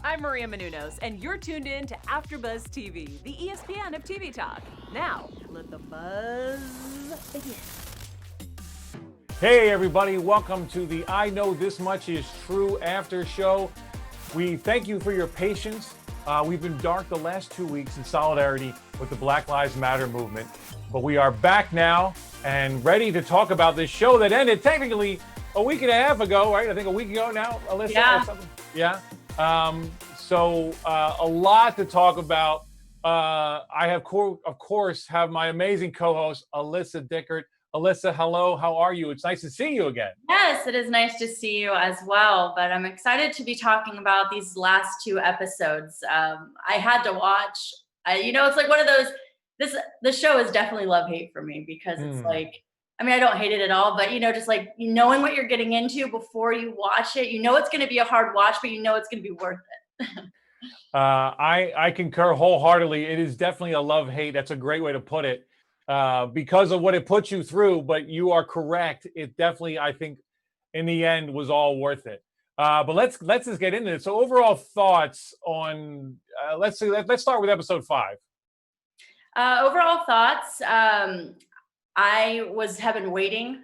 I'm Maria Menounos, and you're tuned in to AfterBuzz TV, the ESPN of TV talk. Now, let the buzz begin. Hey everybody, welcome to the I Know This Much Is True after show. We thank you for your patience. We've been dark the last 2 weeks in solidarity with the Black Lives Matter movement, but we are back now and ready to talk about this show that ended technically a week and a half ago, right? I think a week ago now, Alyssa? Yeah. Or something? Yeah. So a lot to talk about. I have, of course, have my amazing co-host, Alyssa Dickert. Alyssa, hello. How are you? It's nice to see you again. Yes, it is nice to see you as well. But I'm excited to be talking about these last two episodes. I had to watch. It's like one of those. The show is definitely love-hate for me because it's like, I mean, I don't hate it at all, but just like knowing what you're getting into before you watch it, it's going to be a hard watch, but it's going to be worth it. I concur wholeheartedly. It is definitely a love-hate. That's a great way to put it. Because of what it puts you through, but you are correct. It definitely, I think, in the end, was all worth it. But let's just get into it. So, overall thoughts on let's start with episode 5. Overall thoughts. I have been waiting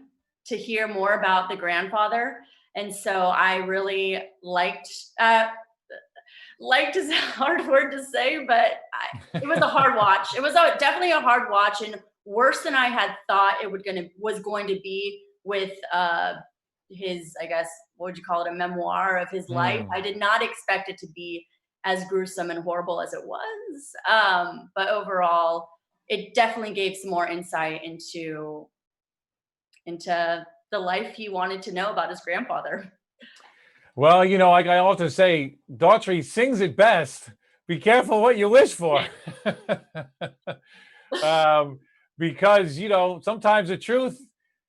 to hear more about the grandfather, and so I really liked. Liked is a hard word to say, but it was a hard watch. It was definitely a hard watch, and worse than I had thought it was going to be with his, I guess, what would you call it, a memoir of his life. I did not expect it to be as gruesome and horrible as it was. But overall, it definitely gave some more insight into the life he wanted to know about his grandfather. Well, like I often say, Daughtry sings it best. Be careful what you wish for. Because, sometimes the truth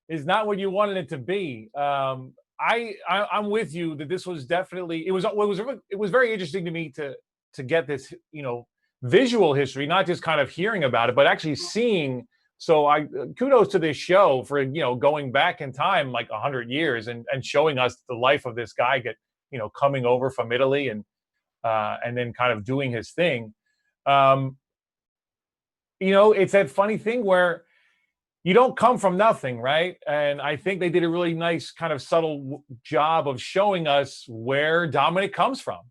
is not what you wanted it to be. I'm with you that this was definitely, it was very interesting to me to get this, visual history, not just kind of hearing about it, but actually seeing. So kudos to this show for, going back in time like 100 years and showing us the life of this guy coming over from Italy and then kind of doing his thing. It's that funny thing where you don't come from nothing, right? And I think they did a really nice kind of subtle job of showing us where Dominic comes from,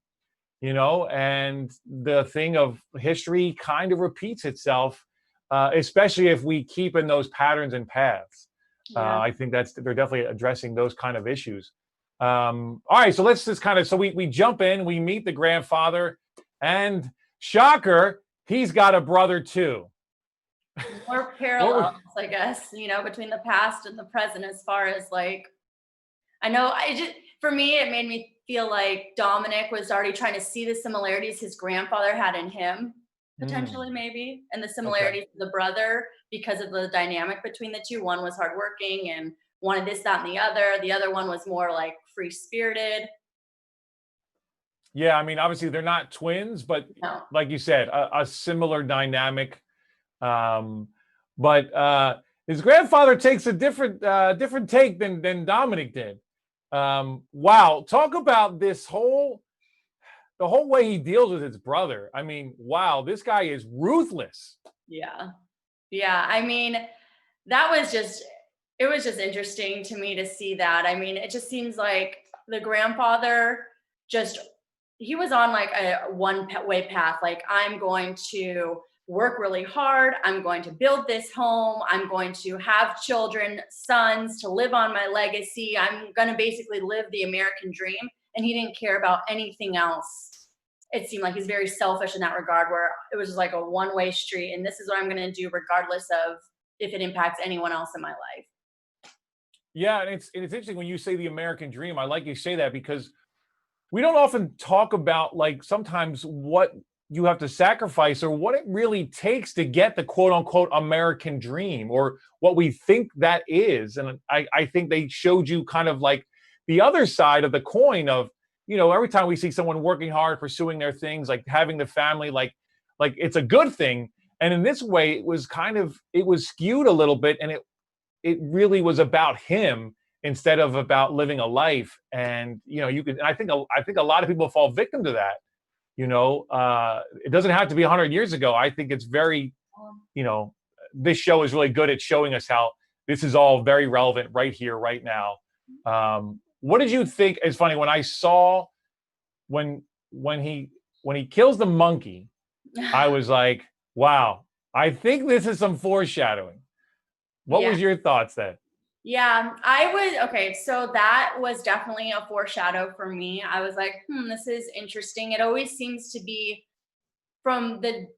and the thing of history kind of repeats itself. Especially if we keep in those patterns and paths. Yeah. I think they're definitely addressing those kind of issues. All right, so let's just kind of, we jump in, we meet the grandfather, and shocker, he's got a brother too. More parallels, I guess, between the past and the present as far as like, for me, it made me feel like Dominic was already trying to see the similarities his grandfather had in him. Potentially, maybe, and the similarities of the brother because of the dynamic between the two. One was hardworking and wanted this, that, and the other. The other one was more like free spirited. Yeah, I mean, obviously they're not twins, but like you said, a similar dynamic. But his grandfather takes a different take than Dominic did. Wow, talk about the whole way he deals with his brother. I mean, wow, this guy is ruthless. Yeah. I mean, it was just interesting to me to see that. I mean, it just seems like the grandfather he was on like a one-way path. Like, I'm going to work really hard. I'm going to build this home. I'm going to have children, sons to live on my legacy. I'm going to basically live the American dream. And he didn't care about anything else. It seemed like he's very selfish in that regard, where it was just like a one-way street. And this is what I'm going to do regardless of if it impacts anyone else in my life. Yeah, and it's interesting when you say the American dream. I like you say that because we don't often talk about like sometimes what you have to sacrifice or what it really takes to get the quote unquote American dream or what we think that is. And I think they showed you kind of like the other side of the coin of, every time we see someone working hard, pursuing their things, like having the family, like it's a good thing. And in this way, it was skewed a little bit. And it really was about him instead of about living a life. And, I think a lot of people fall victim to that. It doesn't have to be 100 years ago. I think it's very, this show is really good at showing us how this is all very relevant right here, right now. What did you think? It's funny when I saw when he kills the monkey, I was like, wow, I think this is some foreshadowing. What was your thoughts then? Yeah, okay. So that was definitely a foreshadow for me. I was like, this is interesting. It always seems to be from the,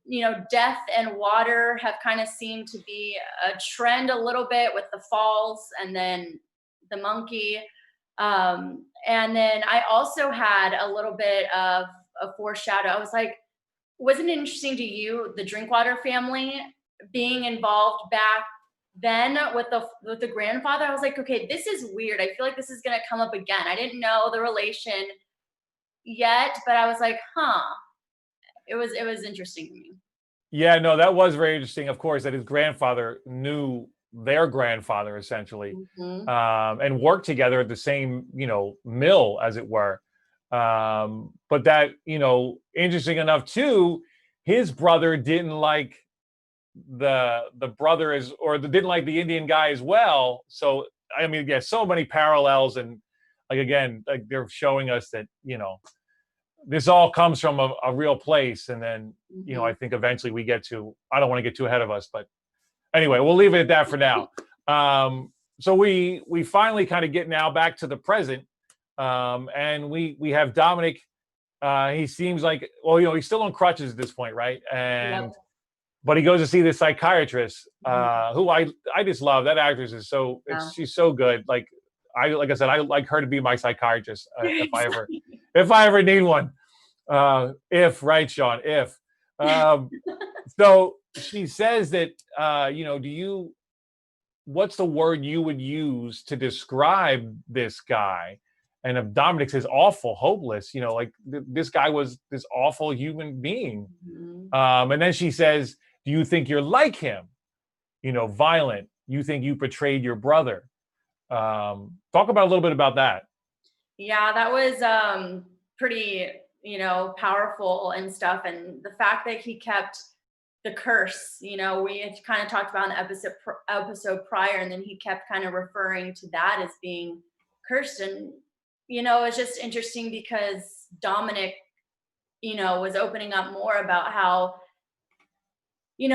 death and water have kind of seemed to be a trend a little bit with the falls and then the monkey. And then I also had a little bit of a foreshadow. I was like, wasn't it interesting to you, the Drinkwater family being involved back then with the grandfather? I was like, okay, this is weird. I feel like this is going to come up again. I didn't know the relation yet, but I was like, it was interesting to me. Yeah, no, that was very interesting. Of course, that his grandfather knew their grandfather essentially, and worked together at the same, mill, as it were. But that, interesting enough too, his brother didn't like the brother didn't like the Indian guy as well. So I mean, yeah, so many parallels, and again, they're showing us that this all comes from a real place, and then I think eventually we get to. I don't want to get too ahead of us, but anyway, we'll leave it at that for now. So we finally kind of get now back to the present, and we have Dominic. He seems like, he's still on crutches at this point, right? And but he goes to see the psychiatrist, who I just love. That actress is she's so good. Like I said, I like her to be my psychiatrist if I ever need one. Right, Sean? So she says that what's the word you would use to describe this guy? And if Dominic says awful, hopeless, this guy was this awful human being. And then she says, do you think you're like him? Violent. You think you betrayed your brother? Talk about a little bit about that. Yeah, that was pretty, powerful and stuff. And the fact that he kept the curse, we had kind of talked about in the episode prior, and then he kept kind of referring to that as being cursed. And, it's just interesting because Dominic, was opening up more about how, in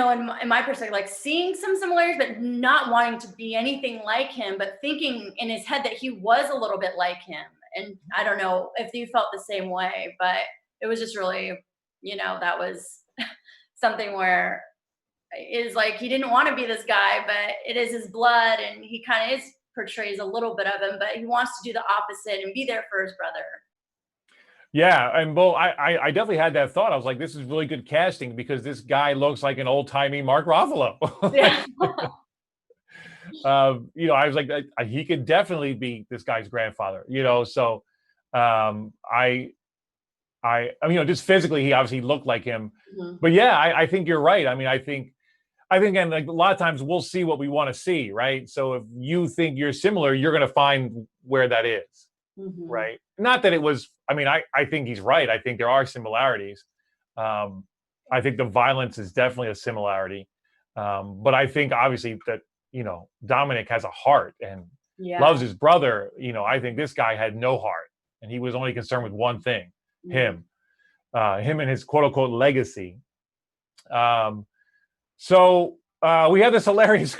my perspective, like seeing some similarities, but not wanting to be anything like him, but thinking in his head that he was a little bit like him. And I don't know if you felt the same way, but it was just really, that was something where it is like he didn't want to be this guy, but it is his blood, and he kind of portrays a little bit of him, but he wants to do the opposite and be there for his brother. Yeah, and Bo, I definitely had that thought. I was like, this is really good casting because this guy looks like an old-timey Mark Ruffalo. Yeah. I was like, he could definitely be this guy's grandfather. So I just physically, he obviously looked like him. But yeah, I think you're right. I mean, I think, and like a lot of times we'll see what we want to see, right? So if you think you're similar, you're going to find where that is, right? Not that it was. I mean, I think he's right. I think there are similarities. I think the violence is definitely a similarity. But I think obviously that, Dominic has a heart and loves his brother. I think this guy had no heart, and he was only concerned with one thing, him and his quote unquote legacy. So we have this hilarious,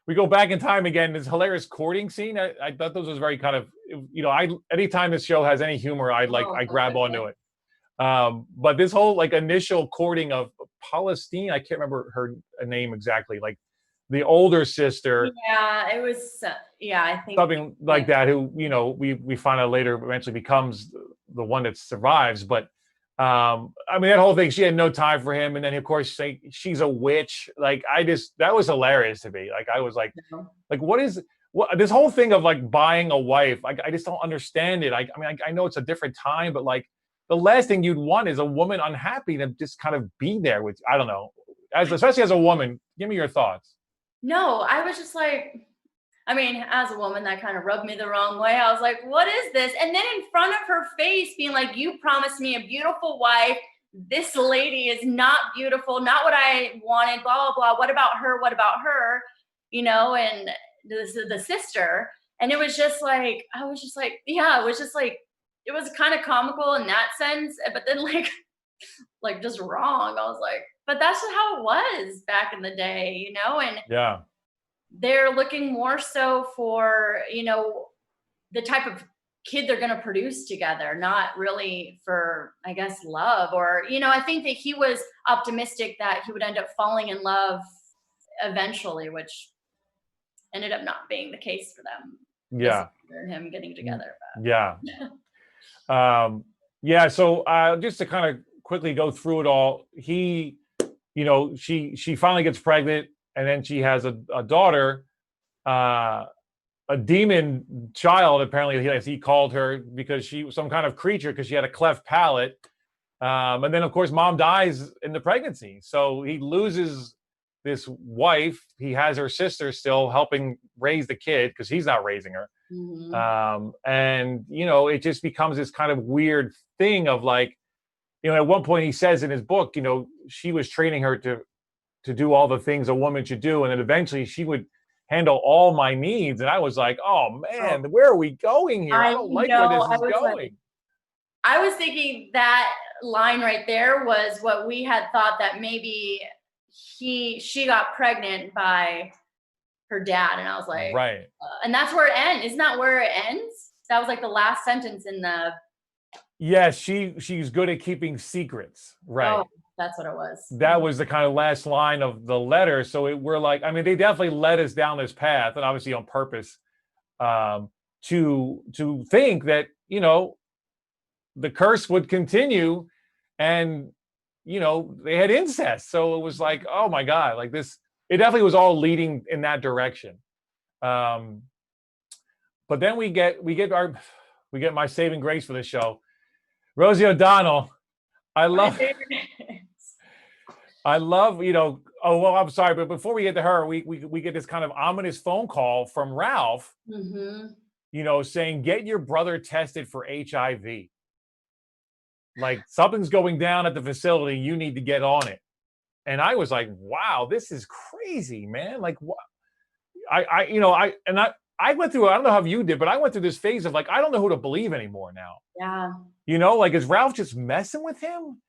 we go back in time again, this hilarious courting scene. I thought this was very kind of, anytime this show has any humor, I grab onto it. But this whole initial courting of Palestine, I can't remember her name exactly, like the older sister. Yeah, it was, I think something like that, who, we find out later eventually becomes the one that survives. But I mean, that whole thing, she had no time for him. And then of course she's a witch. That was hilarious to me. I was like, what this whole thing of buying a wife, I just don't understand it. I mean, I know it's a different time, but the last thing you'd want is a woman unhappy to just kind of be there with, I don't know, especially as a woman. Give me your thoughts. No, I was just like, I mean, as a woman, that kind of rubbed me the wrong way. I was like, what is this? And then in front of her face being like, you promised me a beautiful wife this lady is not beautiful, not what I wanted, blah, blah, blah. What about her? What about her? You know, and the sister. And it was just like, I was just like, yeah, it was just like, it was kind of comical in that sense. But then like just wrong. I was like, but that's just how it was back in the day, you know? And Yeah. they're looking more so for, you know, the type of kid they're going to produce together, not really for, I guess, love. Or, you know, I think that he was optimistic that he would end up falling in love eventually, which ended up not being the case for them. Yeah. Him getting together. But. Yeah. Yeah. So just to kind of quickly go through it all, he, you know, she finally gets pregnant, and then she has a daughter, a demon child, apparently, as he called her, because she was some kind of creature because she had a cleft palate. And then, of course, mom dies in the pregnancy. So he loses this wife. He has her sister still helping raise the kid because he's not raising her. Mm-hmm. And, you know, it just becomes this kind of weird thing of like, you know, at one point he says in his book, you know, she was training her to do all the things a woman should do. And then eventually she would handle all my needs. And I was like, oh man, where are we going here? I don't like where this is going. I was thinking that line right there was what we had thought, that maybe she got pregnant by her dad. And I was like, right. And that's where it ends. Isn't that where it ends? That was like the last sentence in the. Yes, she's good at keeping secrets. Right. Oh, that's what it was. That was the kind of last line of the letter. So we're like, I mean, they definitely led us down this path, and obviously on purpose, to think that, you know, the curse would continue, and, you know, they had incest. So it was like, oh my God, like this, it definitely was all leading in that direction. But then we get my saving grace for the show, Rosie O'Donnell. I love, you know, oh, well, I'm sorry, but before we get to her, we get this kind of ominous phone call from Ralf, Mm-hmm. you know, saying, get your brother tested for HIV. Like, something's going down at the facility. You need to get on it. And I was like, wow, this is crazy, man. Like, what? I went through, I don't know how you did, but I went through this phase of like, I don't know who to believe anymore now. Yeah. You know, like, is Ralf just messing with him?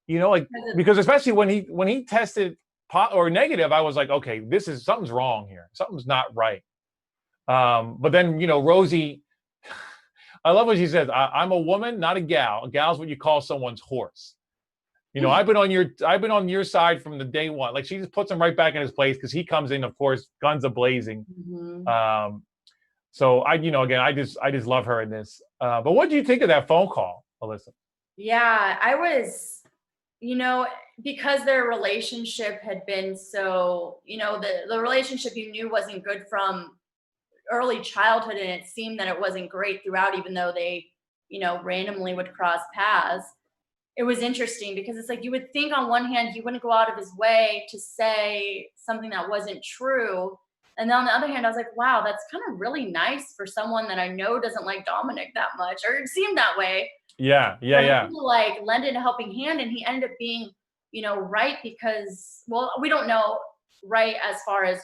You know, like, because especially when he tested or negative, I was like, okay, something's wrong here. Something's not right. But then, you know, Rosie, I love what she says. I'm a woman, not a gal. A gal's what you call someone's horse. You know, I've been on your side from the day one. Like, she just puts him right back in his place because he comes in, of course, guns a blazing. Mm-hmm. So again, I just love her in this. But what do you think of that phone call, Alyssa? Yeah, I was, you know, because their relationship had been so, you know, the relationship you knew wasn't good from early childhood, and it seemed that it wasn't great throughout, even though they, you know, randomly would cross paths. It was interesting because it's like, you would think on one hand he wouldn't go out of his way to say something that wasn't true, and then on the other hand I was like, wow, that's kind of really nice for someone that I know doesn't like Dominic that much, or it seemed that way. Yeah. People like lended a helping hand, and he ended up being, you know, right, because, well, we don't know right as far as,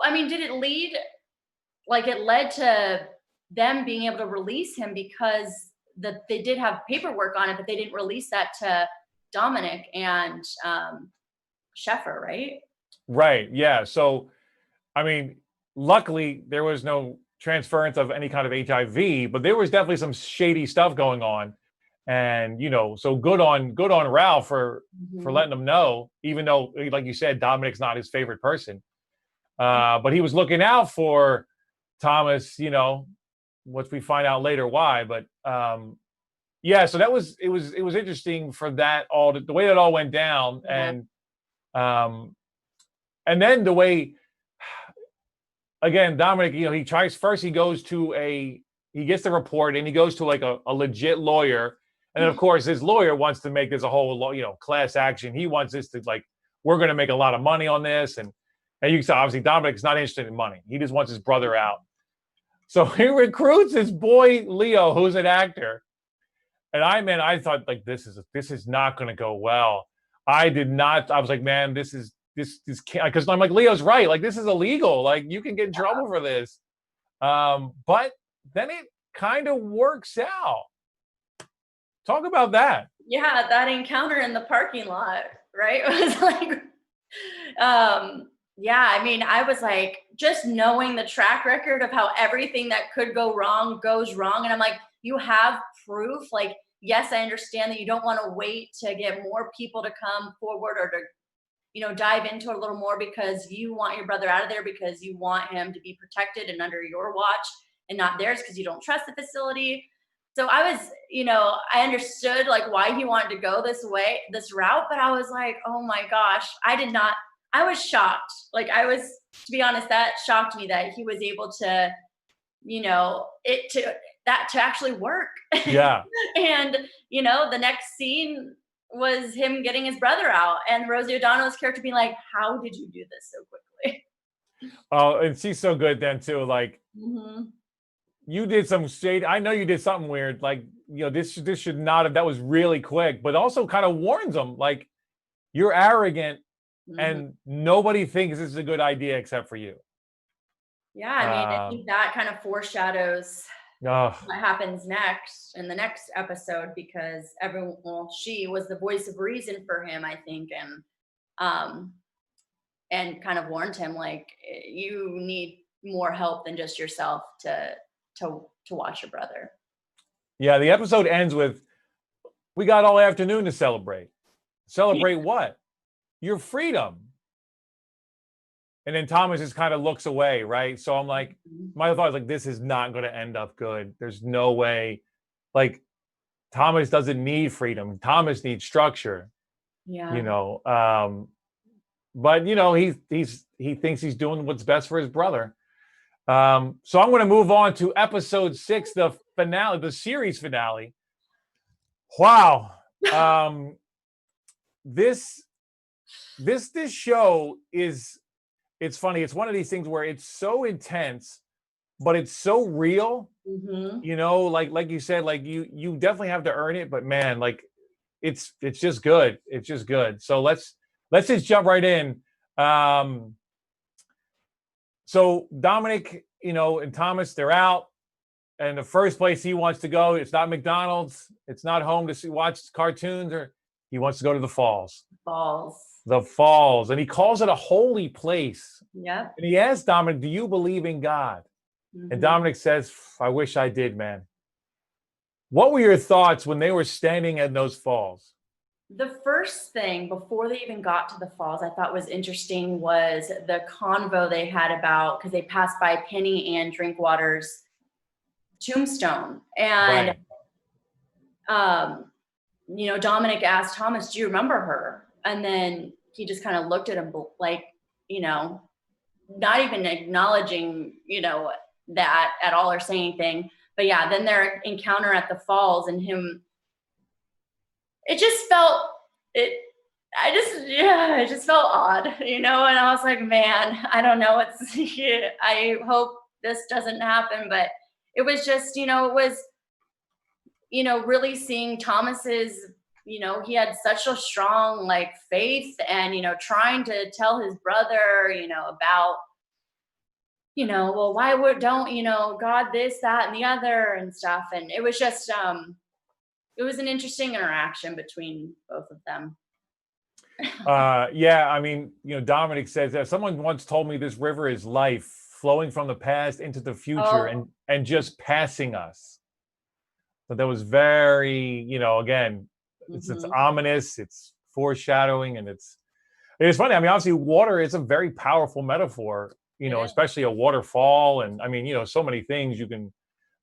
I mean, did it lead, like, it led to them being able to release him because they did have paperwork on it, but they didn't release that to Dominic and Sheffer, right? Right. Yeah. So, I mean, luckily there was no transference of any kind of HIV, but there was definitely some shady stuff going on. And, you know, so good on Ralf for letting them know, even though, like you said, Dominic's not his favorite person. But he was looking out for Thomas, you know, which we find out later why. But yeah, so it was interesting for that all, the way that all went down. Yeah. And then the way, again, Dominic, you know, he gets the report, and he goes to like a legit lawyer. And then, of course, his lawyer wants to make this a whole, you know, class action. He wants this to, like, we're going to make a lot of money on this. And you can see, obviously, Dominic's not interested in money. He just wants his brother out. So he recruits his boy, Leo, who's an actor. And I thought like this is not going to go well. I did not. I was like, man, this can't, because I'm like, Leo's right. Like, this is illegal. Like, you can get in trouble for this. But then it kind of works out. Talk about that. Yeah, that encounter in the parking lot, right? It was like, yeah, I mean, I was like, just knowing the track record of how everything that could go wrong goes wrong. And I'm like, you have proof. Like, yes, I understand that you don't want to wait to get more people to come forward or to, dive into it a little more because you want your brother out of there because you want him to be protected and under your watch and not theirs because you don't trust the facility. So I was, I understood like why he wanted to go this route, but I was like, oh my gosh, I was shocked. Like to be honest, that shocked me that he was able to, to actually work. Yeah. And, the next scene was him getting his brother out and Rosie O'Donnell's character being like, how did you do this so quickly? Oh, and she's so good then too. Like, you did some shade. I know you did something weird. Like, this should not have, that was really quick, but also kind of warns them like, you're arrogant and nobody thinks this is a good idea except for you. Yeah. I mean, I think that kind of foreshadows what happens next in the next episode because she was the voice of reason for him, I think. And kind of warned him like, you need more help than just yourself to watch your brother. Yeah, the episode ends with, we got all afternoon to celebrate. Celebrate what? Your freedom. And then Thomas just kind of looks away, right? So I'm like, my thought is like, this is not going to end up good. There's no way. Like, Thomas doesn't need freedom. Thomas needs structure. Yeah. But he thinks he's doing what's best for his brother. So I'm going to move on to episode 6, the finale, the series finale. Wow. This show is, it's funny. It's one of these things where it's so intense, but it's so real, like you said, like you definitely have to earn it, but man, like it's just good. It's just good. So let's just jump right in. So Dominic, and Thomas, they're out. And the first place he wants to go, it's not McDonald's. It's not home to watch cartoons, or he wants to go to the falls. The falls. And he calls it a holy place. Yeah. And he asks Dominic, do you believe in God? And Dominic says, I wish I did, man. What were your thoughts when they were standing at those falls? The first thing before they even got to the falls I thought was interesting was the convo they had about, because they passed by Penny and Drinkwater's tombstone. And, Dominic asked Thomas, do you remember her? And then he just kind of looked at him like, not even acknowledging, that at all or saying anything. But yeah, then their encounter at the falls and him, it just felt odd, and I was like, man, I don't know. I hope this doesn't happen, but it was just, really seeing Thomas's, he had such a strong like faith and, trying to tell his brother, about, well, why don't, God this, that, and the other and stuff. And it was just, it was an interesting interaction between both of them. Yeah, I mean, Dominic says that someone once told me this river is life flowing from the past into the future and just passing us. So that was very, again, it's ominous, it's foreshadowing, and it's funny. I mean, obviously water is a very powerful metaphor, especially a waterfall. And I mean, so many things you can.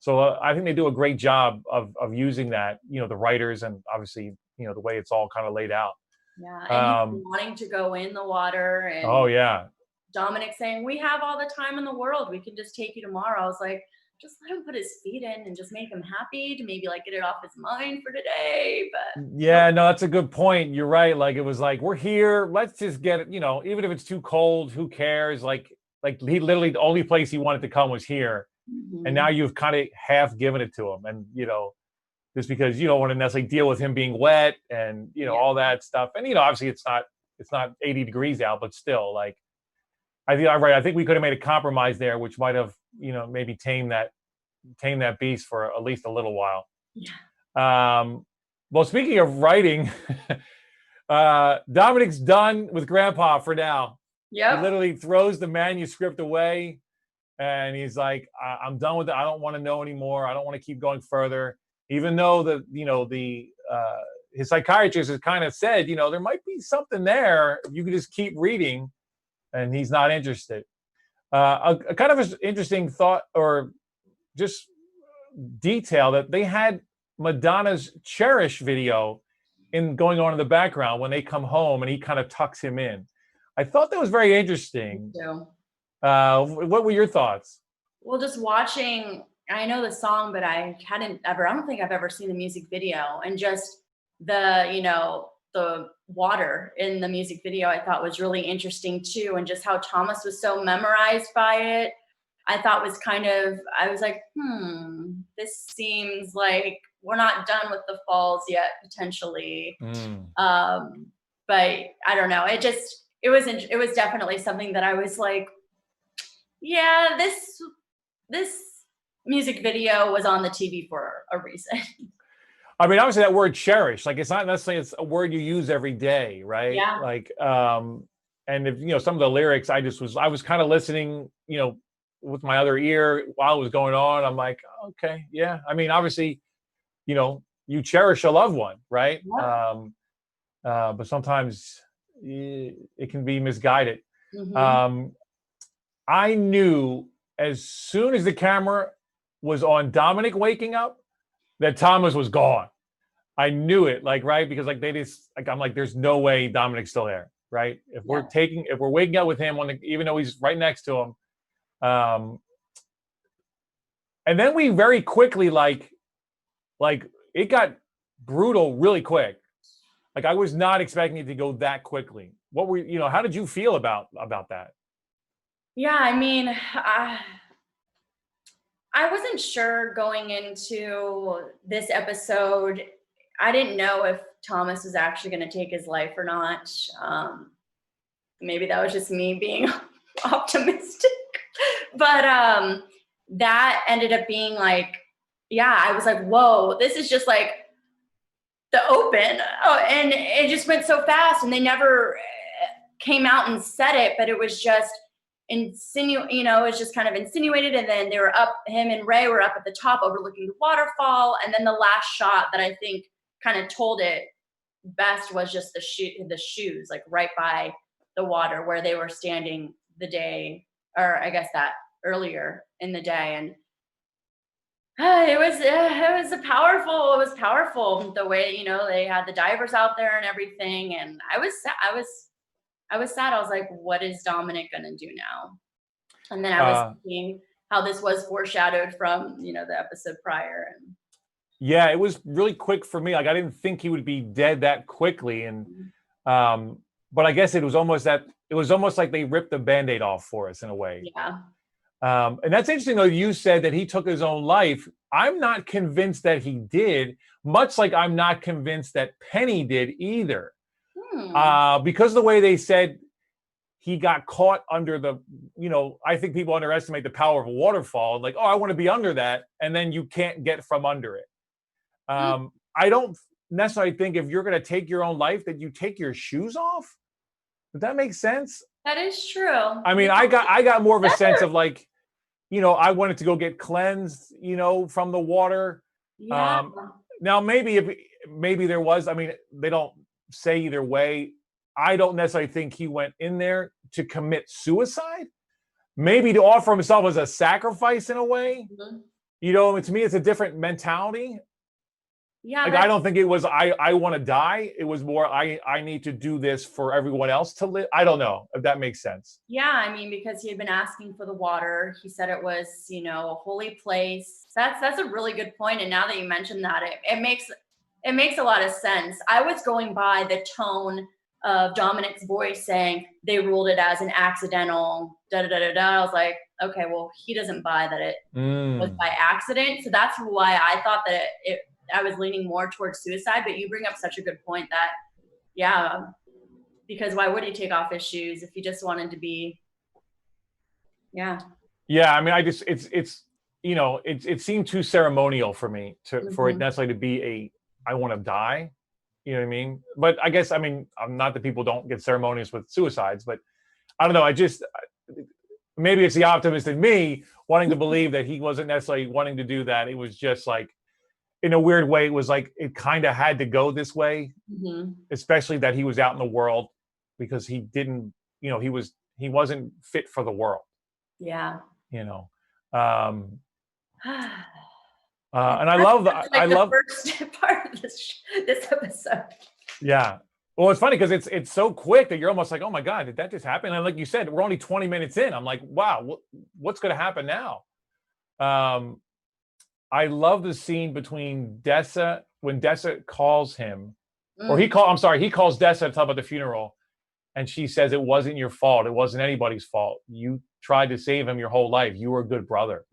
So I think they do a great job of using that, the writers, and obviously, the way it's all kind of laid out. Yeah, and wanting to go in the water. And oh, yeah. Dominic saying, we have all the time in the world. We can just take you tomorrow. I was like, just let him put his feet in and just make him happy to maybe like get it off his mind for today. But yeah, no, that's a good point. You're right. Like, it was like, we're here. Let's just get it, even if it's too cold, who cares? Like he literally, the only place he wanted to come was here. And now you've kind of half given it to him. And, just because you don't want to necessarily deal with him being wet and all that stuff. And obviously it's not 80 degrees out, but still, like, I think I'm right. I think we could have made a compromise there, which might have maybe tame that beast for at least a little while. Yeah. Well, speaking of writing, Dominick's done with Grandpa for now. Yeah. He literally throws the manuscript away, and he's like, "I'm done with it. I don't want to know anymore. I don't want to keep going further." Even though his psychiatrist has kind of said, there might be something there. You could just keep reading, and he's not interested. A kind of an interesting thought, or just detail, that they had Madonna's Cherish video going on in the background when they come home, and he kind of tucks him in. I thought that was very interesting. Me too. What were your thoughts? Well, just watching, I know the song, but I don't think I've ever seen the music video, and just the water in the music video I thought was really interesting too. And just how Thomas was so memorized by it, I thought was I was like, this seems like we're not done with the falls yet, potentially. But I don't know. It was definitely something that I was like, yeah, this music video was on the TV for a reason. I mean, obviously that word cherish, like, it's not necessarily it's a word you use every day, right? Yeah. Like, and if some of the lyrics, I was kind of listening, with my other ear while it was going on. I'm like, okay, yeah. I mean, obviously, you cherish a loved one, right? Yeah. But sometimes it can be misguided. Mm-hmm. I knew as soon as the camera was on Dominick waking up that Thomas was gone. I knew it, right? Because I'm like, there's no way Dominick's still there, right? If we're waking up with him even though he's right next to him. And then we very quickly, like it got brutal really quick. Like, I was not expecting it to go that quickly. How did you feel about that? Yeah, I mean, I wasn't sure going into this episode. I didn't know if Thomas was actually going to take his life or not. Maybe that was just me being optimistic. But that ended up being like, I was like, whoa, this is just like the open. Oh, and it just went so fast, and they never came out and said it, but it was just it was just kind of insinuated. And then him and Ray were up at the top overlooking the waterfall. And then the last shot that I think kind of told it best was just the shoes, like right by the water where they were standing the day, or I guess that earlier in the day. And it was powerful the way, they had the divers out there and everything. And I was sad. I was like, what is Dominick gonna do now? And then I was thinking how this was foreshadowed from, the episode prior. And yeah, it was really quick for me. Like, I didn't think he would be dead that quickly. And but I guess it was almost like they ripped the Band-Aid off for us in a way. Yeah. And that's interesting, though. You said that he took his own life. I'm not convinced that he did, much like I'm not convinced that Penny did either. Because of the way they said he got caught under the, I think people underestimate the power of a waterfall. Like, oh, I want to be under that. And then you can't get from under it. I don't necessarily think if you're going to take your own life that you take your shoes off. Does that make sense? That is true. I mean, I got more of a sense of like, I wanted to go get cleansed, from the water. Yeah. Now maybe there was, I mean, they don't say either way. I don't necessarily think he went in there to commit suicide. Maybe to offer himself as a sacrifice in a way. Mm-hmm. To me, it's a different mentality. Yeah. Like, I don't think it was, I want to die. It was more, I need to do this for everyone else to live. I don't know if that makes sense. Yeah. I mean, because he had been asking for the water. He said it was, a holy place. That's a really good point. And now that you mentioned that, it makes a lot of sense. I was going by the tone of Dominick's voice saying they ruled it as an accidental da-da-da-da-da. I was like, okay, well, he doesn't buy that it was by accident. So that's why I thought that I was leaning more towards suicide, but you bring up such a good point that, yeah, because why would he take off his shoes if he just wanted to be, yeah. Yeah, I mean, it's you know, it seemed too ceremonial for me for it necessarily to be a I want to die. You know what I mean? But I guess, I mean, I'm not that people don't get ceremonious with suicides, but I don't know. Maybe it's the optimist in me wanting to believe that he wasn't necessarily wanting to do that. It was just like, in a weird way, it was like it kind of had to go this way, especially that he was out in the world because he didn't, you know, he wasn't fit for the world. Yeah. You know, and I love the first part of this episode. Yeah. Well, it's funny because it's so quick that you're almost like, oh my God, did that just happen? And like you said, we're only 20 minutes in. I'm like, wow, what's going to happen now? I love the scene between Dessa when Dessa calls him, or he calls Dessa to talk about the funeral, and she says it wasn't your fault. It wasn't anybody's fault. You tried to save him your whole life. You were a good brother,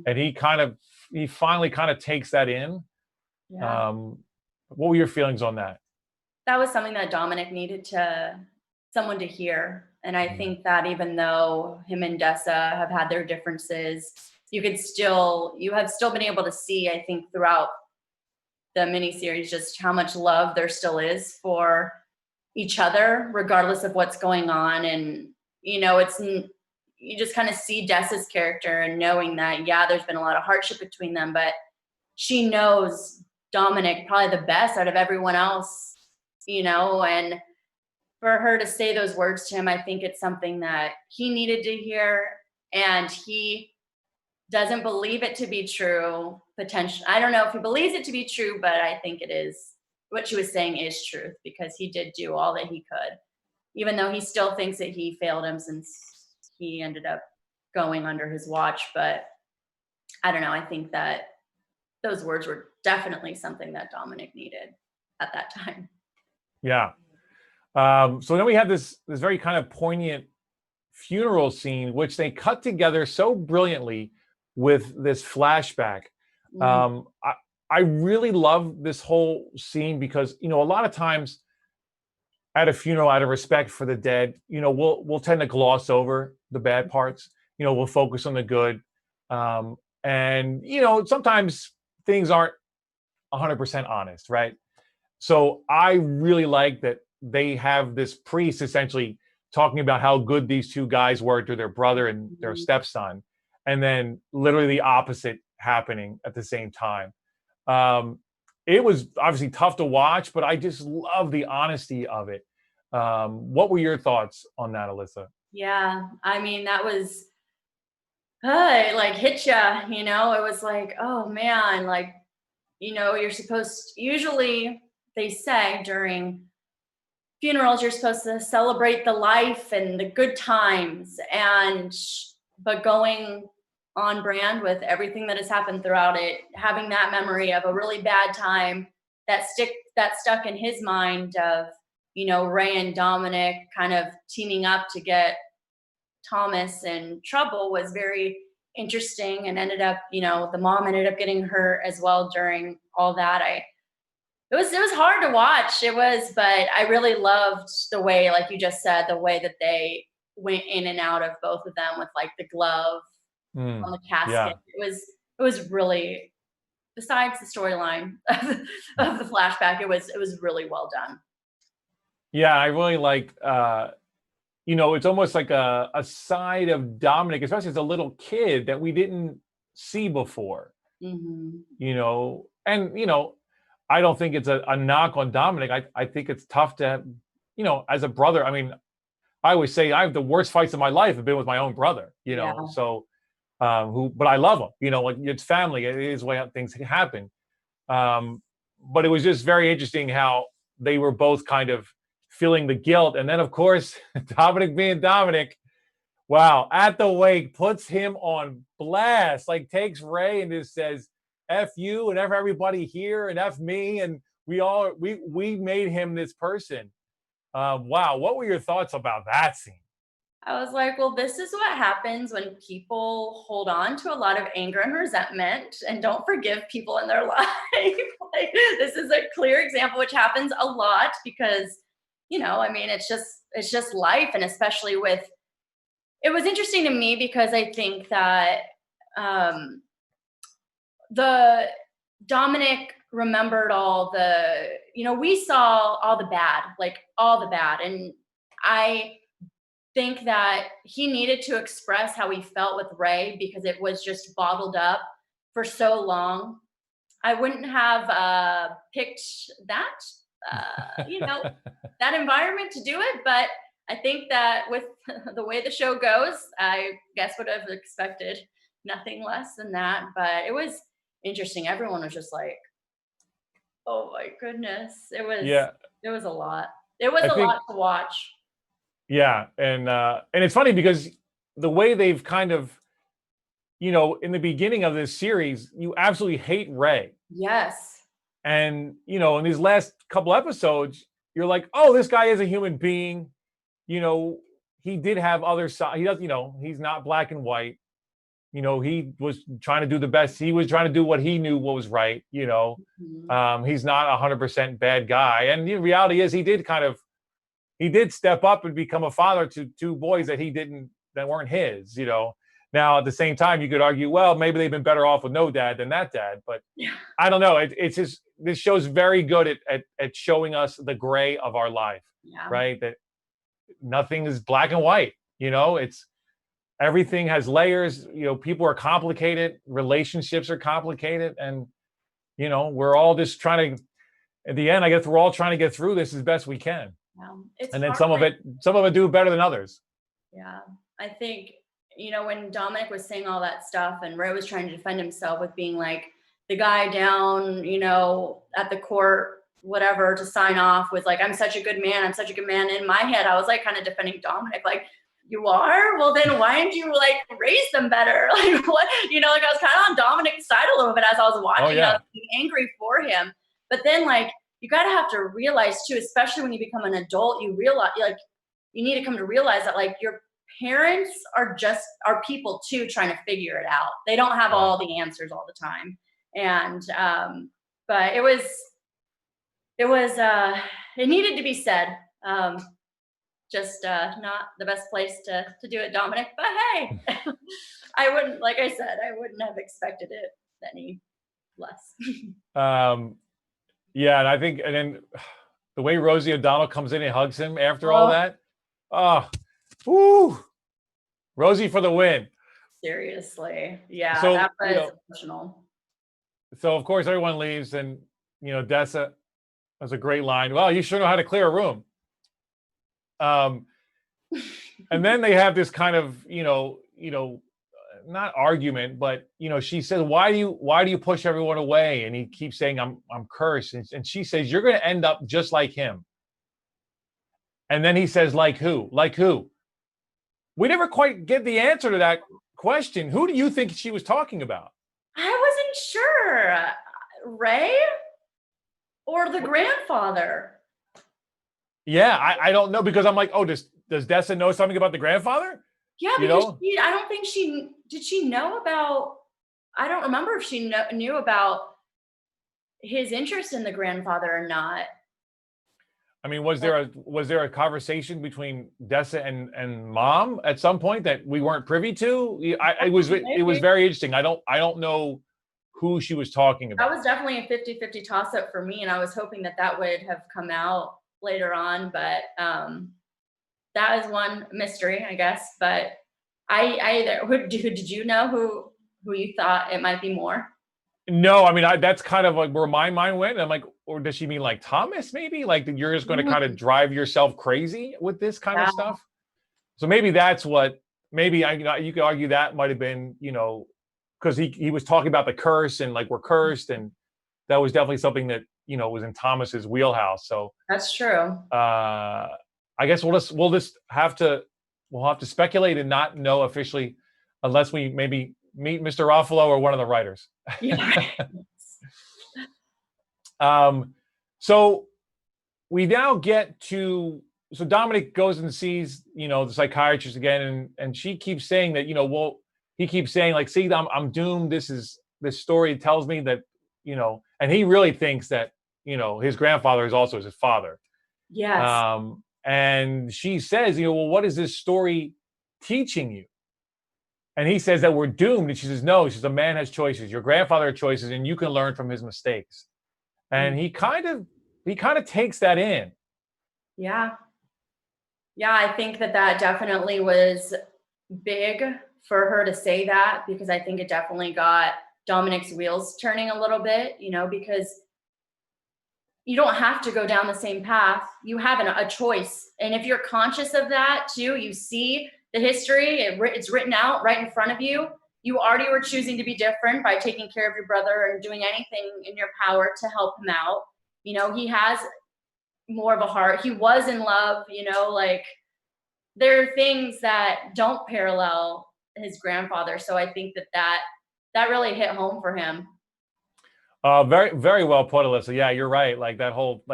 and he finally kind of takes that in. Yeah. What were your feelings on that? That was something that Dominic needed someone to hear. And I think that even though him and Dessa have had their differences, you have still been able to see, I think, throughout the miniseries, just how much love there still is for each other, regardless of what's going on. And, you know, you just kind of see Dessa's character and knowing that, yeah, there's been a lot of hardship between them, but she knows Dominic probably the best out of everyone else, you know, and for her to say those words to him, I think it's something that he needed to hear, and he doesn't believe it to be true. I don't know if he believes it to be true, but I think it is. What she was saying is truth, because he did do all that he could, even though he still thinks that he failed him since he ended up going under his watch. But I don't know. I think that those words were definitely something that Dominic needed at that time. Yeah. So then we have this very kind of poignant funeral scene, which they cut together so brilliantly with this flashback. I really love this whole scene because, you know, a lot of times at a funeral, out of respect for the dead, you know, we'll tend to gloss over the bad parts. You know, we'll focus on the good. And, you know, sometimes things aren't 100% honest, right? So I really like that they have this priest essentially talking about how good these two guys were to their brother and their stepson, and then literally the opposite happening at the same time. It was obviously tough to watch, but I just love the honesty of it. What were your thoughts on that, Alyssa? Yeah, I mean, that was it like hit ya, you know. It was like, oh man, like, you know, usually they say during funerals you're supposed to celebrate the life and the good times, but going on brand with everything that has happened throughout it, having that memory of a really bad time that stuck in his mind of, you know, Ray and Dominic kind of teaming up to get Thomas in trouble was very interesting, and ended up, you know, the mom ended up getting hurt as well during all that. It was hard to watch. It was, but I really loved the way, like you just said, the way that they went in and out of both of them with like the glove on the casket. Yeah. It was really, besides the storyline of the flashback, it was really well done. Yeah, I really liked, you know, it's almost like a side of Dominic, especially as a little kid, that we didn't see before. You know, and, you know, I don't think it's a knock on Dominic. I think it's tough to, you know, as a brother. I mean, I always say I have the worst fights of my life have been with my own brother, you know, Yeah. so, but I love him, you know, like it's family. It is the way things happen. But it was just very interesting how they were both kind of feeling the guilt. And then, of course, Dominic being Dominic, wow, at the wake, puts him on blast, like takes Ray and just says, F you and F everybody here and F me. And we made him this person. Wow. What were your thoughts about that scene? I was like, well, this is what happens when people hold on to a lot of anger and resentment and don't forgive people in their life. Like, this is a clear example, which happens a lot because, I mean, it's just life. And especially it was interesting to me because I think that the Dominic remembered all the, we saw all the bad, like all the bad. And I think that he needed to express how he felt with Ray because it was just bottled up for so long. I wouldn't have picked that, that environment to do it. But I think that with the way the show goes, I guess would have expected nothing less than that. But it was interesting. Everyone was just like, oh my goodness. It was a lot. It was a lot to watch. Yeah. And it's funny because the way they've kind of, in the beginning of this series, you absolutely hate Ray. Yes. And, in these last couple episodes, you're like, oh, this guy is a human being. He did have other side. He does, he's not black and white. He was trying to do the best. He was trying to do what he knew what was right. He's not 100% bad guy. And the reality is he did step up and become a father to two boys that weren't his, Now, at the same time, you could argue, well, maybe they've been better off with no dad than that dad. But I don't know. It's just, this show's very good at showing us the gray of our life, right? That nothing is black and white. It's everything has layers. People are complicated. Relationships are complicated. And, we're all just trying to, at the end, I guess we're all trying to get through this as best we can. And then some of it do better than others. Yeah. I think, when Dominic was saying all that stuff and Ray was trying to defend himself with being like the guy down, at the court, whatever, to sign off was like, I'm such a good man. I'm such a good man. In my head, I was like kind of defending Dominic, like, you are? Well, then why didn't you like raise them better? Like what? Like I was kind of on Dominic's side a little bit as I was watching. I was being angry for him. But then like, you got to have to realize too, especially when you become an adult, you realize like you need to come to realize that like your parents are people too trying to figure it out. They don't have all the answers all the time. And but it needed to be said. Just not the best place to do it, Dominic. But hey, I wouldn't have expected it any less. Yeah, and I think, and then the way Rosie O'Donnell comes in and hugs him after all that, Rosie for the win. Seriously, yeah, so, that was emotional. So of course everyone leaves, and Dessa has a great line. Well, you sure know how to clear a room. And then they have this kind of not argument, but she says, why do you push everyone away? And he keeps saying, I'm cursed. And she says, you're going to end up just like him. And then he says, like who? Like who? We never quite get the answer to that question. Who do you think she was talking about? I wasn't sure. Ray or the grandfather? Yeah, I don't know, because I'm like, oh, does Dessa know something about the grandfather? Yeah, because I don't think did she know about, I don't remember if she knew about his interest in the grandfather or not. I mean, was there a conversation between Dessa and Mom at some point that we weren't privy to? It was very interesting. I don't know who she was talking about. That was definitely a 50-50 toss-up for me, and I was hoping that would have come out later on, but that is one mystery, I guess. But did you know who you thought it might be more? No, I mean, that's kind of like where my mind went. I'm like, or does she mean like Thomas? Maybe like that you're just going to kind of drive yourself crazy with this kind of stuff. So maybe that's what. Maybe you could argue that might have been, because he was talking about the curse and like we're cursed, and that was definitely something that was in Thomas's wheelhouse. So that's true. I guess we'll just have to speculate and not know officially, unless we maybe meet Mr. Ruffalo or one of the writers. Yeah. So we now get to so Dominic goes and sees, the psychiatrist again, and she keeps saying that, well, he keeps saying like, see, I'm doomed. This story tells me that, and he really thinks that, his grandfather is also his father. Yes. And she says, well, what is this story teaching you? And he says that we're doomed. And she says, no, she says, a man has choices. Your grandfather had choices, and you can learn from his mistakes. And he kind of takes that in. Yeah. Yeah, I think that definitely was big for her to say that, because I think it definitely got Dominic's wheels turning a little bit, because you don't have to go down the same path. You have a choice. And if you're conscious of that too, you see the history, it's written out right in front of you. You already were choosing to be different by taking care of your brother and doing anything in your power to help him out. He has more of a heart. He was in love, like there are things that don't parallel his grandfather. So I think that really hit home for him. Very, very well put, Alyssa. Yeah, you're right. Like that whole,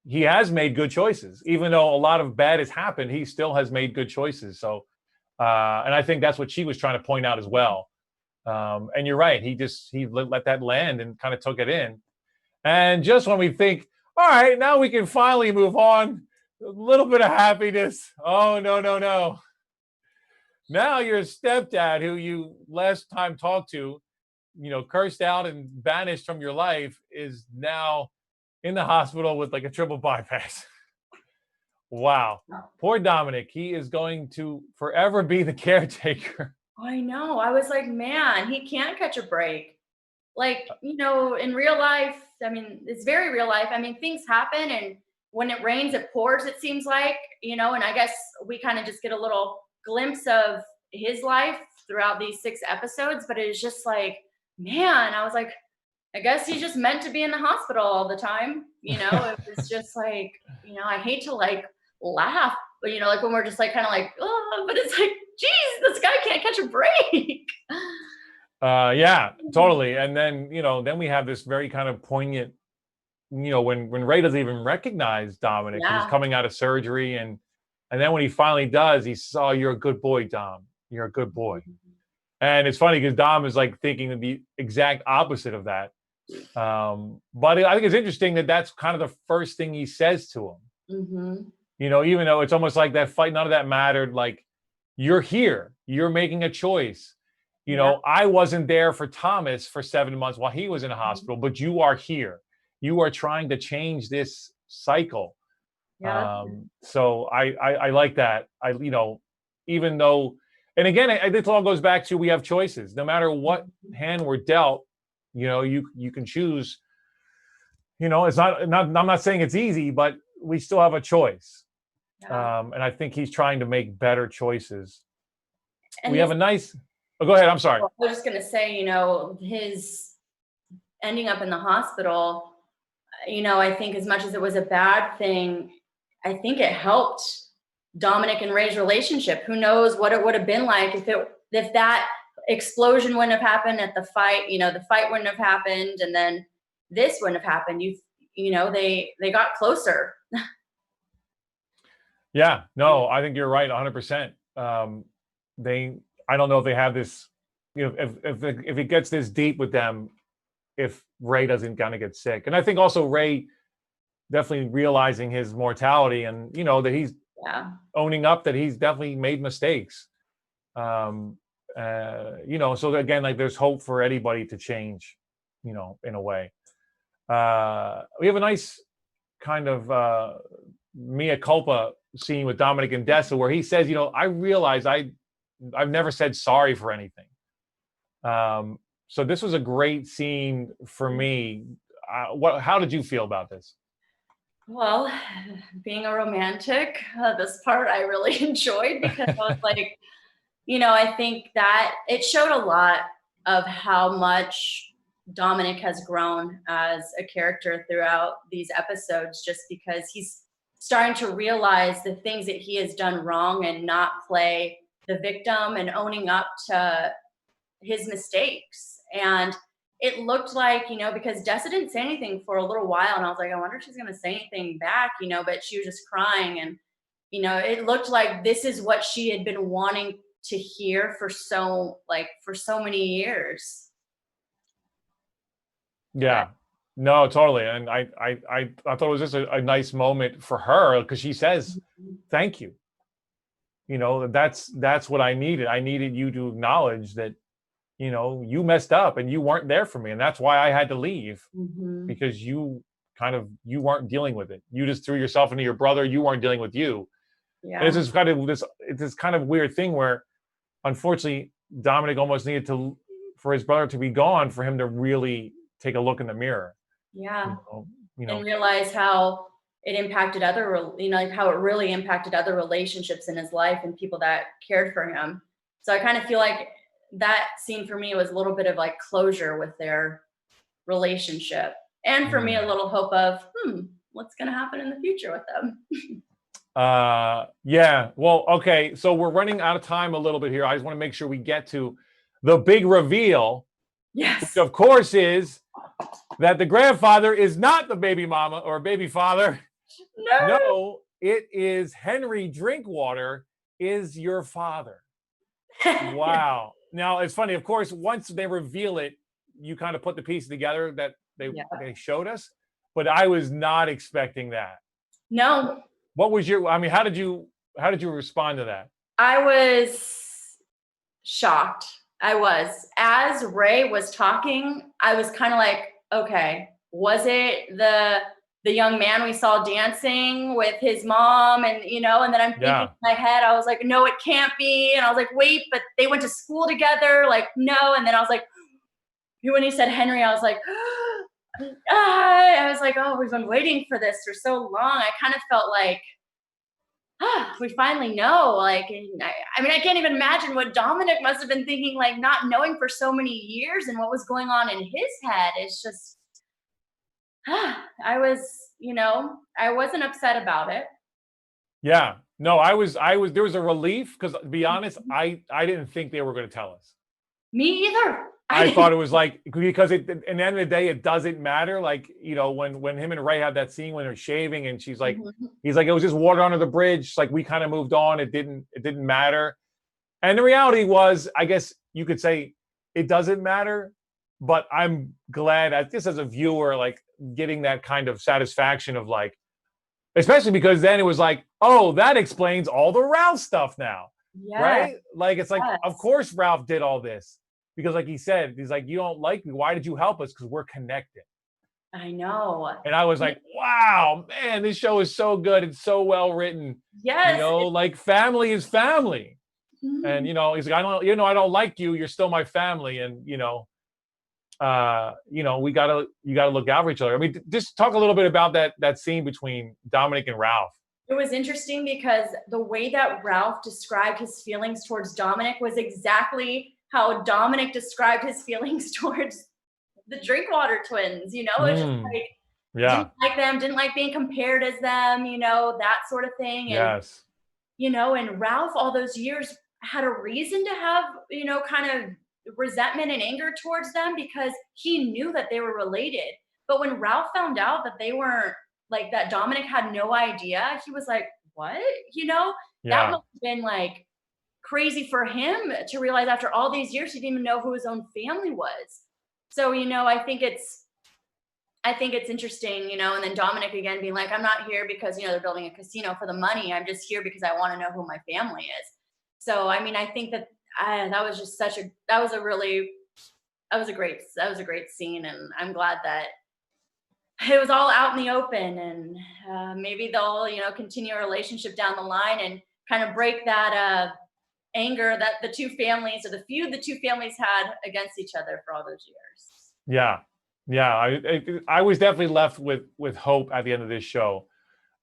he has made good choices. Even though a lot of bad has happened, he still has made good choices. So, and I think that's what she was trying to point out as well. And you're right. He let that land and kind of took it in. And just when we think, all right, now we can finally move on, a little bit of happiness. Oh, no. Now your stepdad, who you last time talked to, cursed out and banished from your life, is now in the hospital with like a triple bypass. Wow. Poor Dominic. He is going to forever be the caretaker. I know. I was like, man, he can't catch a break. Like, in real life, I mean, it's very real life. I mean, things happen, and when it rains, it pours, it seems like, and I guess we kind of just get a little glimpse of his life throughout these 6 episodes, but it was just like, man, I was like, I guess he's just meant to be in the hospital all the time. It was just like, I hate to like laugh, but like when we're just like kind of like, oh, but it's like, geez, this guy can't catch a break. Yeah, totally. And then, then we have this very kind of poignant, when Ray doesn't even recognize Dominic, Yeah. he's coming out of surgery. And then when he finally does, he says, oh, you're a good boy, Dom. You're a good boy. And it's funny because Dom is like thinking the exact opposite of that. But I think it's interesting that that's kind of the first thing he says to him. Even though it's almost like that fight, none of that mattered. Like, you're here, you're making a choice. I wasn't there for Thomas for 7 months while he was in a hospital, but you are here. You are trying to change this cycle. Yeah. So I like that. Even though, and again, this all goes back to, we have choices. No matter what hand we're dealt, you can choose. It's not. I'm not saying it's easy, but we still have a choice. Yeah. And I think he's trying to make better choices. And we have a nice. Oh, go ahead. I'm sorry. I was just gonna say, his ending up in the hospital. I think as much as it was a bad thing, I think it helped Dominic and Ray's relationship. Who knows what it would have been like if that explosion wouldn't have happened at the fight, the fight wouldn't have happened, and then this wouldn't have happened. They got closer. Yeah, no, I think you're right 100%. I don't know if they have this, if it gets this deep with them, if Ray doesn't kind of get sick. And I think also Ray definitely realizing his mortality, and that he's owning up that he's definitely made mistakes. So again, like, there's hope for anybody to change, in a way. We have a nice kind of mea culpa scene with Dominic and Dessa, where he says, I realize I've never said sorry for anything. So this was a great scene for me. How did you feel about this? Well, being a romantic, this part I really enjoyed, because I was like, I think that it showed a lot of how much Dominic has grown as a character throughout these episodes, just because he's starting to realize the things that he has done wrong and not play the victim, and owning up to his mistakes. And it looked like, because Dessa didn't say anything for a little while, and I was like, I wonder if she's going to say anything back, but she was just crying. And, it looked like this is what she had been wanting to hear for so many years. Yeah. No, totally. And I thought it was just a nice moment for her, because she says, thank you. That's what I needed. I needed you to acknowledge that, you messed up and you weren't there for me. And that's why I had to leave, because you weren't dealing with it. You just threw yourself into your brother. You weren't dealing with you. Yeah. And it's this kind of weird thing where, unfortunately, Dominic almost needed for his brother to be gone for him to really take a look in the mirror. Yeah. And realize how it impacted how it really impacted other relationships in his life and people that cared for him. So I kind of feel like that scene for me was a little bit of like closure with their relationship. And for me, a little hope of, what's going to happen in the future with them? Yeah. Well, okay. So we're running out of time a little bit here. I just want to make sure we get to the big reveal. Yes. Which of course is that the grandfather is not the baby mama or baby father. No, it is Henry Drinkwater is your father. Wow. Now it's funny. Of course, once they reveal it, you kind of put the pieces together that they showed us, but I was not expecting that. No. What was how did you respond to that? I was shocked. As Ray was talking, I was kind of like, okay, was it the young man we saw dancing with his mom? And, and then I'm thinking in my head, I was like, no, it can't be. And I was like, wait, but they went to school together. Like, no. And then I was like, when he said Henry, I was like, I was like, oh, we've been waiting for this for so long. I kind of felt like, we finally know. Like, I can't even imagine what Dominic must have been thinking, like not knowing for so many years and what was going on in his head. It's just, I wasn't upset about it. Yeah, no, I was, there was a relief, because to be honest, I didn't think they were going to tell us. Me either. I thought it was like, because at the end of the day, it doesn't matter. Like, when him and Ray had that scene when they're shaving and she's like, he's like, it was just water under the bridge. Like, we kind of moved on. It didn't matter. And the reality was, I guess you could say it doesn't matter, but I'm glad just as a viewer, like getting that kind of satisfaction of like, especially because then it was like, oh, that explains all the Ralph stuff now. Yes. Right? Like, it's like, of course Ralph did all this. Because like he said, he's like, you don't like me. Why did you help us? Because we're connected. I know. And I was like, wow, man, this show is so good. It's so well written. Yes. Like family is family. And, he's like, I don't like you. You're still my family. And, you gotta look out for each other. I mean, just talk a little bit about that scene between Dominic and Ralph. It was interesting because the way that Ralph described his feelings towards Dominic was exactly how Dominic described his feelings towards the Drinkwater twins. It's just like, didn't like them, didn't like being compared as them, that sort of thing. And, yes. And Ralph all those years had a reason to have, kind of resentment and anger towards them because he knew that they were related. But when Ralph found out that they weren't, like that Dominic had no idea, he was like, what? That must have been like crazy for him to realize after all these years he didn't even know who his own family was. So I think it's interesting, and then Dominic again being like, I'm not here because they're building a casino for the money. I'm just here because I want to know who my family is. So I think that that was just that was a great scene, and I'm glad that it was all out in the open, and maybe they'll continue a relationship down the line and kind of break that anger that the two families, or the feud the two families had against each other for all those years. I was definitely left with hope at the end of this show,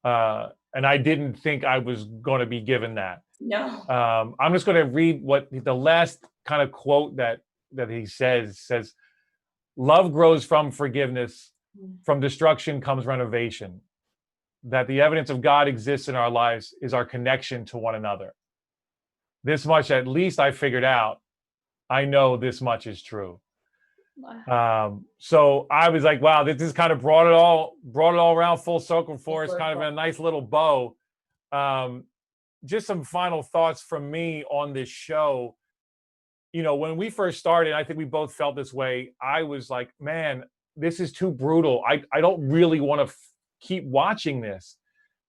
and I didn't think I was going to be given that. No. I'm just going to read what the last kind of quote that he says, love grows from forgiveness, from destruction comes renovation, that the evidence of God exists in our lives is our connection to one another. This much, at least, I figured out. I know this much is true. So I was like, wow, this kind of brought it all around full circle for us, kind of a nice little bow. Just some final thoughts from me on this show. You know, when we first started, I think we both felt this way. I was like, man, this is too brutal. I don't really want to keep watching this.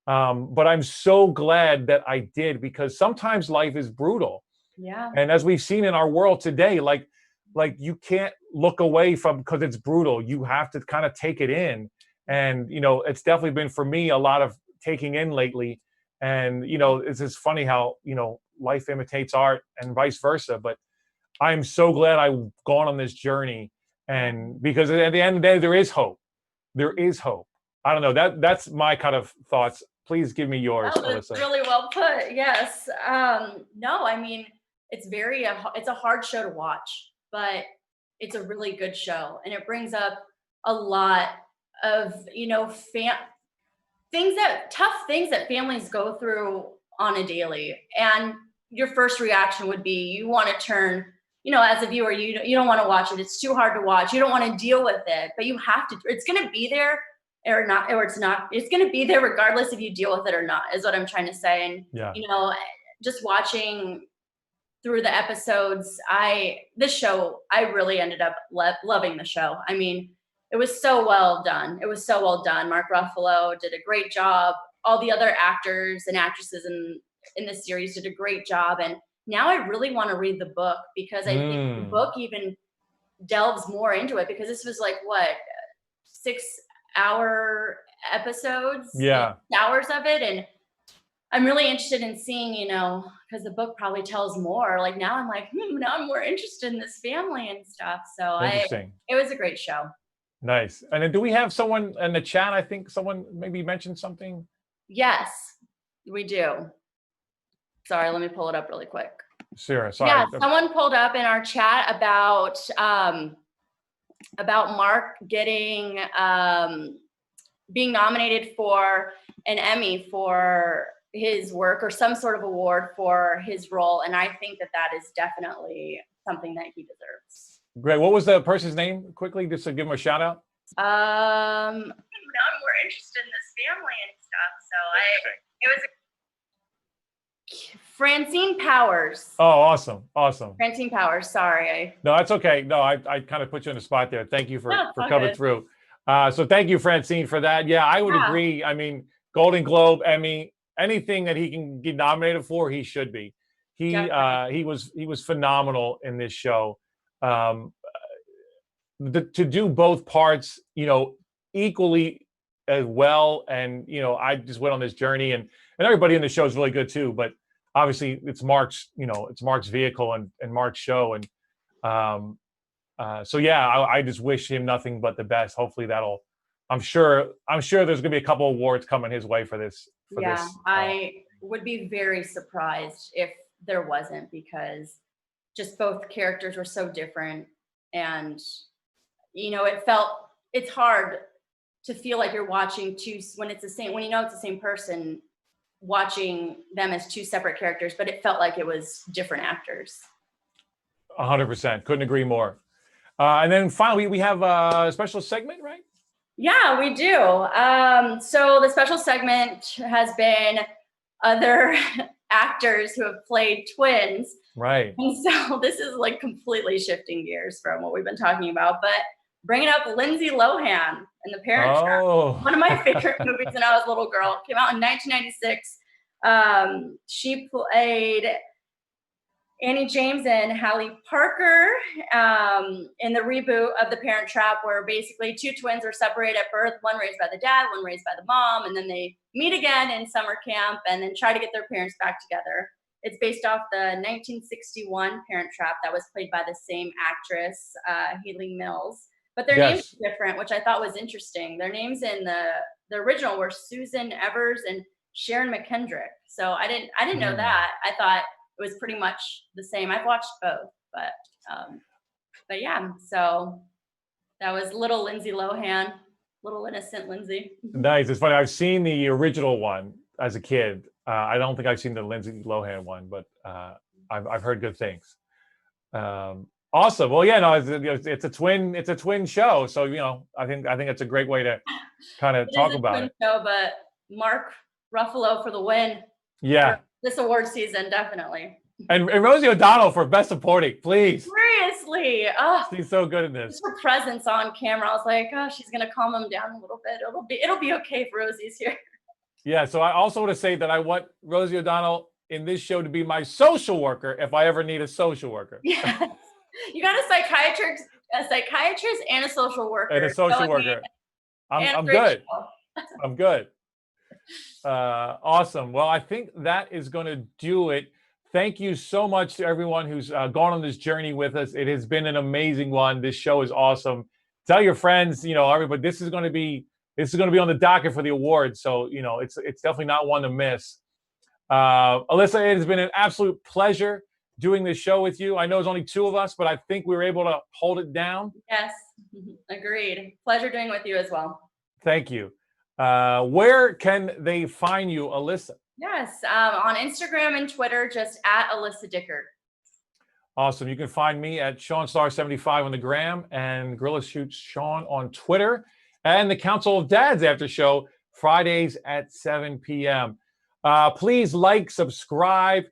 But I'm so glad that I did, because sometimes life is brutal. Yeah. And as we've seen in our world today, like you can't look away from, because it's brutal. You have to kind of take it in. And, you know, it's definitely been for me a lot of taking in lately. And, you know, it's just funny how, you know, life imitates art and vice versa. But I'm so glad I've gone on this journey. And because at the end of the day, there is hope. There is hope. I don't know. That's my kind of thoughts. Please give me yours, That's Alyssa. really well put. Yes. No, I mean, it's it's a hard show to watch, but it's a really good show, and it brings up a lot of, you know, tough things that families go through on a daily. And your first reaction would be, you want to turn, you know, as a viewer, you don't want to watch it. It's too hard to watch. You don't want to deal with it, but you have to. It's going to be there or not, or it's not. It's going to be there regardless if you deal with it or not, is what I'm trying to say. And Yeah. you know, just watching through the episodes, this show, I really ended up loving the show. I mean, it was so well done. It was so well done. Mark Ruffalo did a great job. All the other actors and actresses in the series did a great job. And now I really want to read the book, because I think the book even delves more into it, because this was like, what, 6-hour episodes? Yeah. Hours of it. And I'm really interested in seeing, you know, because the book probably tells more. Like now I'm like, now I'm more interested in this family and stuff. So Interesting. It was a great show. Nice. And then do we have someone in the chat? I think someone maybe mentioned something. Yes, we do. Sorry, let me pull it up really quick. Sure. Sorry. Yeah, someone pulled up in our chat about Mark getting being nominated for an Emmy for his work, or some sort of award for his role, and I think that is definitely something that he deserves. Great. What was the person's name? Quickly, just to give him a shout out. Now I'm more interested in this family and stuff. So it was Francine Powers. Oh, awesome. Francine Powers. Sorry. No, that's okay. No, I kind of put you on the spot there. Thank you for coming good. through. So thank you, Francine, for that. Yeah, I would agree. I mean, Golden Globe, Emmy, anything that he can get nominated for, he should be. He was phenomenal in this show. To do both parts, you know, equally as well. And, you know, I just went on this journey, and everybody in the show is really good too. But obviously it's Mark's vehicle and Mark's show. And so yeah, I just wish him nothing but the best. Hopefully I'm sure there's gonna be a couple awards coming his way for this. I would be very surprised if there wasn't, because just both characters were so different. And, you know, it's hard to feel like you're watching when it's the same person, watching them as two separate characters, but it felt like it was different actors. 100%. Couldn't agree more. And then finally, we have a special segment, right? Yeah, we do. So the special segment has been other actors who have played twins. Right. And so this is like completely shifting gears from what we've been talking about, but bringing up Lindsay Lohan in The Parent Trap. One of my favorite movies when I was a little girl. It came out in 1996. She played Annie James and Hallie Parker in the reboot of The Parent Trap, where basically two twins are separated at birth, one raised by the dad, one raised by the mom, and then they meet again in summer camp and then try to get their parents back together. It's based off the 1961 Parent Trap that was played by the same actress, Haley Mills. But their names are different, which I thought was interesting. Their names in the original were Susan Evers and Sharon McKendrick. So I didn't know that. I thought it was pretty much the same. I've watched both, but yeah. So that was little Lindsay Lohan, little innocent Lindsay. Nice. It's funny. I've seen the original one as a kid. I don't think I've seen the Lindsay Lohan one, but I've heard good things. Awesome. Well, yeah, no, it's a twin show. So, I think it's a great way to kind of talk about it. Show, but Mark Ruffalo for the win. Yeah. This award season, definitely. And Rosie O'Donnell for Best Supporting, please. Seriously. Oh, she's so good in this. Just her presence on camera. I was like, oh, she's gonna calm him down a little bit. It'll be okay if Rosie's here. Yeah. So I also want to say that I want Rosie O'Donnell in this show to be my social worker if I ever need a social worker. Yeah. You got a psychiatrist and a social worker. And a social worker. I'm good. I'm good. Awesome. Well, I think that is going to do it. Thank you so much to everyone who's gone on this journey with us. It has been an amazing one. This show is awesome. Tell your friends, everybody, this is going to be on the docket for the awards. So, it's definitely not one to miss. Alyssa, it has been an absolute pleasure doing this show with you. I know it's only two of us, but I think we were able to hold it down. Yes, agreed. Pleasure doing with you as well. Thank you. Where can they find you, Alyssa? Yes, on Instagram and Twitter, just at Alyssa Dickert. Awesome. You can find me at SeanStar75 on the gram and Gorilla Shoots Sean on Twitter, and the Council of Dads after show Fridays at 7 p.m. Please like, subscribe.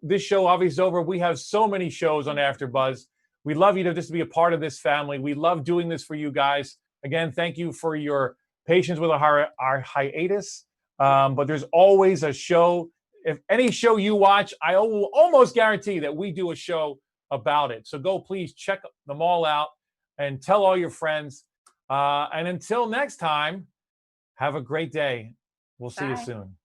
This show obviously is over. We have so many shows on AfterBuzz. We love you to just be a part of this family. We love doing this for you guys. Again, thank you for your patience with our hiatus. But there's always a show. If any show you watch, I will almost guarantee that we do a show about it. So go please check them all out and tell all your friends. And until next time, have a great day. We'll see you soon.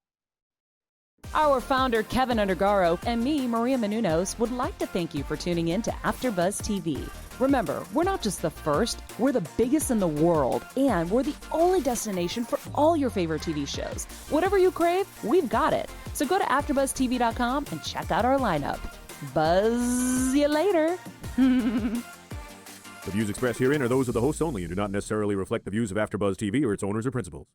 Our founder, Kevin Undergaro, and me, Maria Menounos, would like to thank you for tuning in to AfterBuzz TV. Remember, we're not just the first, we're the biggest in the world, and we're the only destination for all your favorite TV shows. Whatever you crave, we've got it. So go to AfterBuzzTV.com and check out our lineup. Buzz you later. The views expressed herein are those of the hosts only and do not necessarily reflect the views of AfterBuzz TV or its owners or principals.